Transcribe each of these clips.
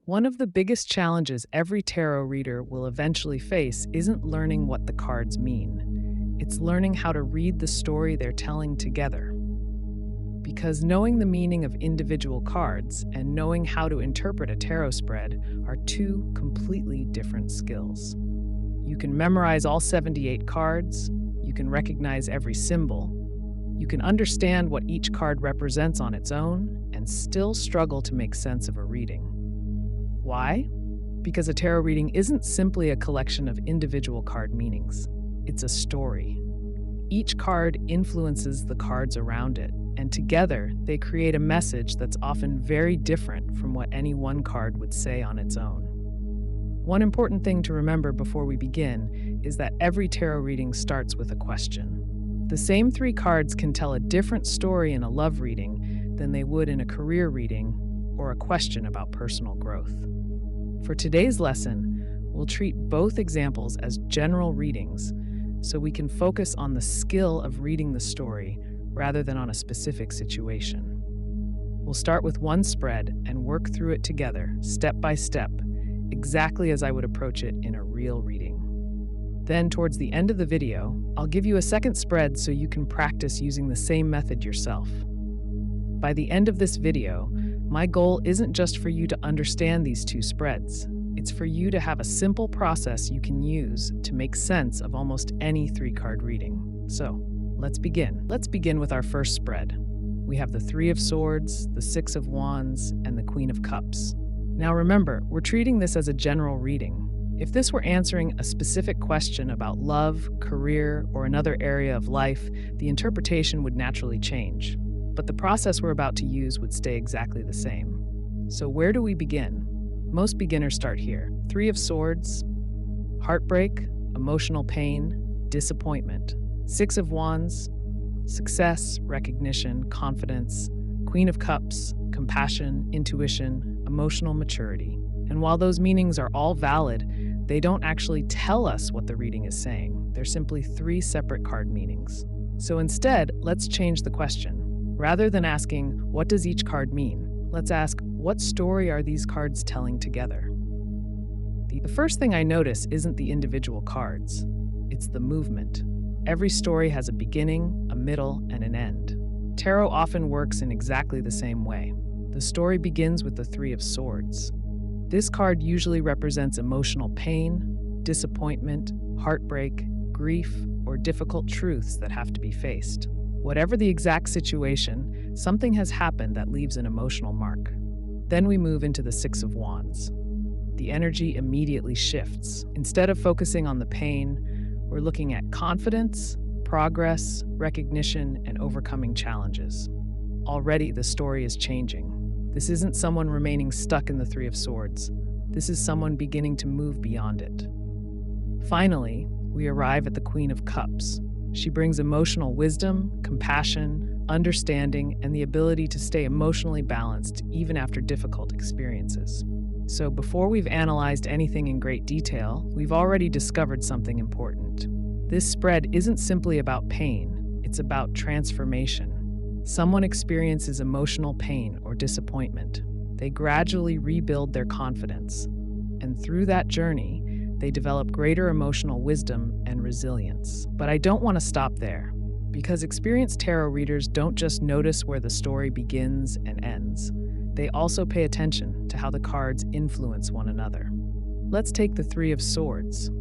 One of the biggest challenges every tarot reader will eventually face isn't learning what the cards mean. It's learning how to read the story they're telling together. Because knowing the meaning of individual cards and knowing how to interpret a tarot spread are two completely different skills. You can memorize all 78 cards, you can recognize every symbol, you can understand what each card represents on its own, and still struggle to make sense of a reading. Why? Because a tarot reading isn't simply a collection of individual card meanings. It's a story. Each card influences the cards around it, and together they create a message that's often very different from what any one card would say on its own. One important thing to remember before we begin is that every tarot reading starts with a question. The same three cards can tell a different story in a love reading than they would in a career reading or a question about personal growth. For today's lesson, we'll treat both examples as general readings so we can focus on the skill of reading the story rather than on a specific situation. We'll start with one spread and work through it together, step by step, exactly as I would approach it in a real reading. Then, towards the end of the video, I'll give you a second spread so you can practice using the same method yourself. By the end of this video, my goal isn't just for you to understand these two spreads. It's for you to have a simple process you can use to make sense of almost any three-card reading. So, let's begin. Let's begin with our first spread. We have the Three of Swords, the Six of Wands, and the Queen of Cups. Now remember, we're treating this as a general reading. If this were answering a specific question about love, career, or another area of life, the interpretation would naturally change. But the process we're about to use would stay exactly the same. So where do we begin? Most beginners start here. Three of Swords, heartbreak, emotional pain, disappointment. Six of Wands, success, recognition, confidence. Queen of Cups, compassion, intuition, emotional maturity. And while those meanings are all valid, they don't actually tell us what the reading is saying. They're simply three separate card meanings. So instead, let's change the question. Rather than asking, what does each card mean? Let's ask, what story are these cards telling together? The first thing I notice isn't the individual cards. It's the movement. Every story has a beginning, a middle, and an end. Tarot often works in exactly the same way. The story begins with the Three of Swords. This card usually represents emotional pain, disappointment, heartbreak, grief, or difficult truths that have to be faced. Whatever the exact situation, something has happened that leaves an emotional mark. Then we move into the Six of Wands. The energy immediately shifts. Instead of focusing on the pain, we're looking at confidence, progress, recognition, and overcoming challenges. Already, the story is changing. This isn't someone remaining stuck in the Three of Swords. This is someone beginning to move beyond it. Finally, we arrive at the Queen of Cups. She brings emotional wisdom, compassion, understanding, and the ability to stay emotionally balanced even after difficult experiences. So before we've analyzed anything in great detail, we've already discovered something important. This spread isn't simply about pain, it's about transformation. Someone experiences emotional pain or disappointment. They gradually rebuild their confidence, and through that journey, they develop greater emotional wisdom and resilience. But I don't want to stop there, because experienced tarot readers don't just notice where the story begins and ends. They also pay attention to how the cards influence one another. Let's take the Three of Swords.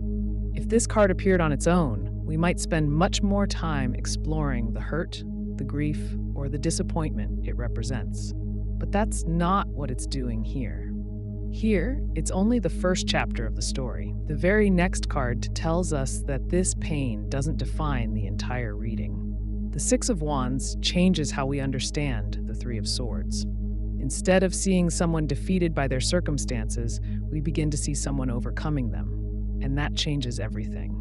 If this card appeared on its own, we might spend much more time exploring the hurt, the grief, or the disappointment it represents. But that's not what it's doing here. Here, it's only the first chapter of the story. The very next card tells us that this pain doesn't define the entire reading. The Six of Wands changes how we understand the Three of Swords. Instead of seeing someone defeated by their circumstances, we begin to see someone overcoming them, and that changes everything.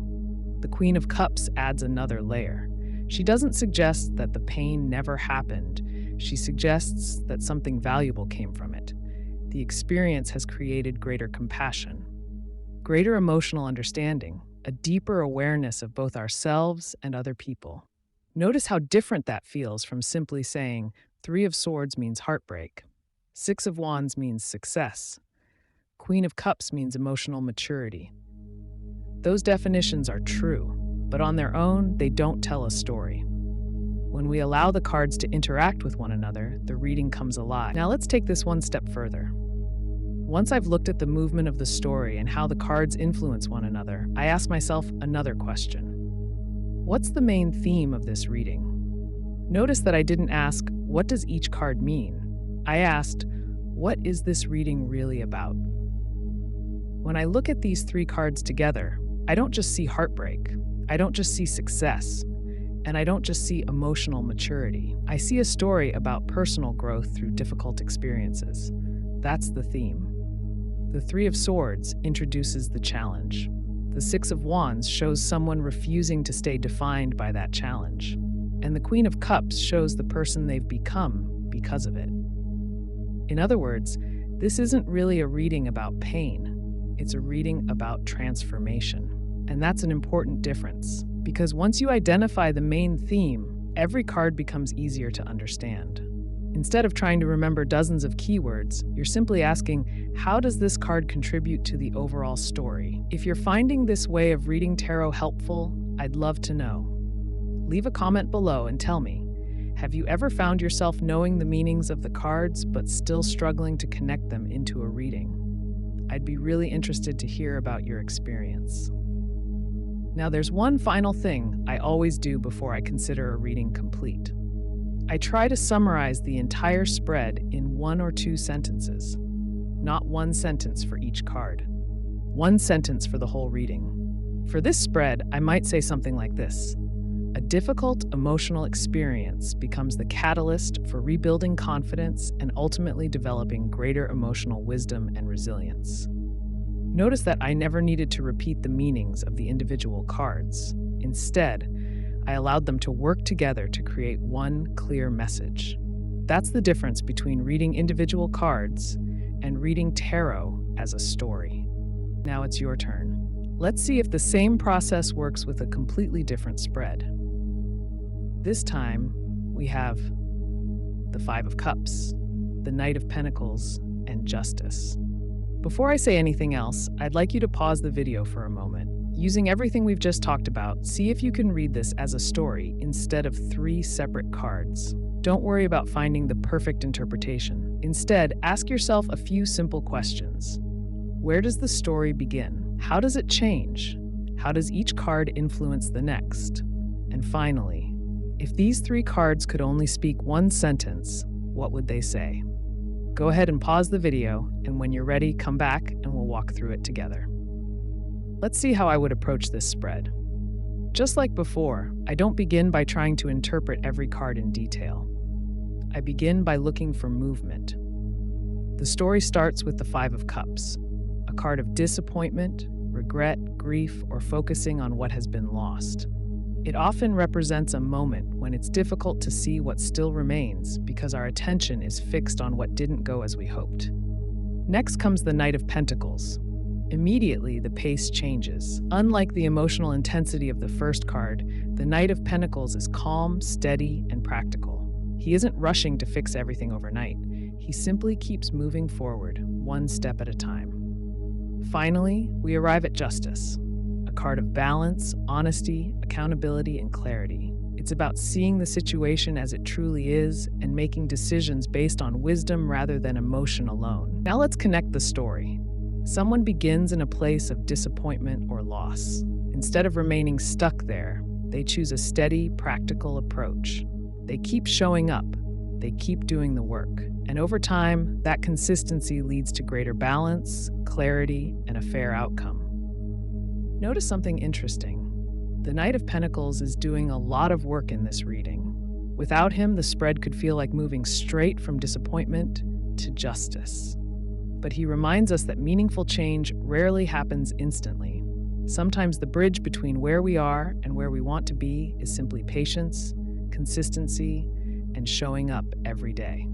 The Queen of Cups adds another layer. She doesn't suggest that the pain never happened. She suggests that something valuable came from it. The experience has created greater compassion, greater emotional understanding, a deeper awareness of both ourselves and other people. Notice how different that feels from simply saying, Three of Swords means heartbreak, Six of Wands means success. Queen of Cups means emotional maturity. Those definitions are true, but on their own, they don't tell a story. When we allow the cards to interact with one another, the reading comes alive. Now let's take this one step further. Once I've looked at the movement of the story and how the cards influence one another, I ask myself another question. What's the main theme of this reading? Notice that I didn't ask, what does each card mean? I asked, what is this reading really about? When I look at these three cards together, I don't just see heartbreak, I don't just see success, and I don't just see emotional maturity. I see a story about personal growth through difficult experiences. That's the theme. The Three of Swords introduces the challenge. The Six of Wands shows someone refusing to stay defined by that challenge. And the Queen of Cups shows the person they've become because of it. In other words, this isn't really a reading about pain. It's a reading about transformation. And that's an important difference, because once you identify the main theme, every card becomes easier to understand. Instead of trying to remember dozens of keywords, you're simply asking, how does this card contribute to the overall story? If you're finding this way of reading tarot helpful, I'd love to know. Leave a comment below and tell me, have you ever found yourself knowing the meanings of the cards but still struggling to connect them into a reading? I'd be really interested to hear about your experience. Now, there's one final thing I always do before I consider a reading complete. I try to summarize the entire spread in 1 or 2 sentences. Not one sentence for each card. One sentence for the whole reading. For this spread, I might say something like this. A difficult emotional experience becomes the catalyst for rebuilding confidence and ultimately developing greater emotional wisdom and resilience. Notice that I never needed to repeat the meanings of the individual cards. Instead, I allowed them to work together to create one clear message. That's the difference between reading individual cards and reading tarot as a story. Now it's your turn. Let's see if the same process works with a completely different spread. This time, we have the Five of Cups, the Knight of Pentacles, and Justice. Before I say anything else, I'd like you to pause the video for a moment. Using everything we've just talked about, see if you can read this as a story instead of 3 separate cards. Don't worry about finding the perfect interpretation. Instead, ask yourself a few simple questions. Where does the story begin? How does it change? How does each card influence the next? And finally, if these 3 cards could only speak one sentence, what would they say? Go ahead and pause the video, and when you're ready, come back and we'll walk through it together. Let's see how I would approach this spread. Just like before, I don't begin by trying to interpret every card in detail. I begin by looking for movement. The story starts with the Five of Cups, a card of disappointment, regret, grief, or focusing on what has been lost. It often represents a moment when it's difficult to see what still remains because our attention is fixed on what didn't go as we hoped. Next comes the Knight of Pentacles. Immediately, the pace changes. Unlike the emotional intensity of the first card, the Knight of Pentacles is calm, steady, and practical. He isn't rushing to fix everything overnight. He simply keeps moving forward, one step at a time. Finally, we arrive at Justice, a card of balance, honesty, accountability, and clarity. It's about seeing the situation as it truly is and making decisions based on wisdom rather than emotion alone. Now let's connect the story. Someone begins in a place of disappointment or loss. Instead of remaining stuck there, they choose a steady, practical approach. They keep showing up. They keep doing the work. And over time, that consistency leads to greater balance, clarity, and a fair outcome. Notice something interesting. The Knight of Pentacles is doing a lot of work in this reading. Without him, the spread could feel like moving straight from disappointment to justice. But he reminds us that meaningful change rarely happens instantly. Sometimes the bridge between where we are and where we want to be is simply patience, consistency, and showing up every day.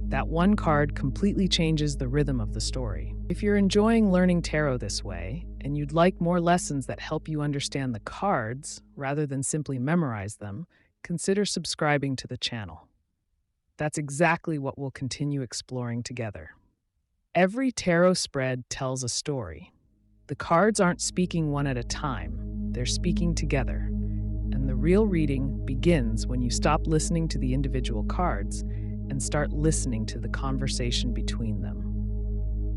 That one card completely changes the rhythm of the story. If you're enjoying learning tarot this way, and you'd like more lessons that help you understand the cards rather than simply memorize them, consider subscribing to the channel. That's exactly what we'll continue exploring together. Every tarot spread tells a story. The cards aren't speaking one at a time, they're speaking together. And the real reading begins when you stop listening to the individual cards and start listening to the conversation between them.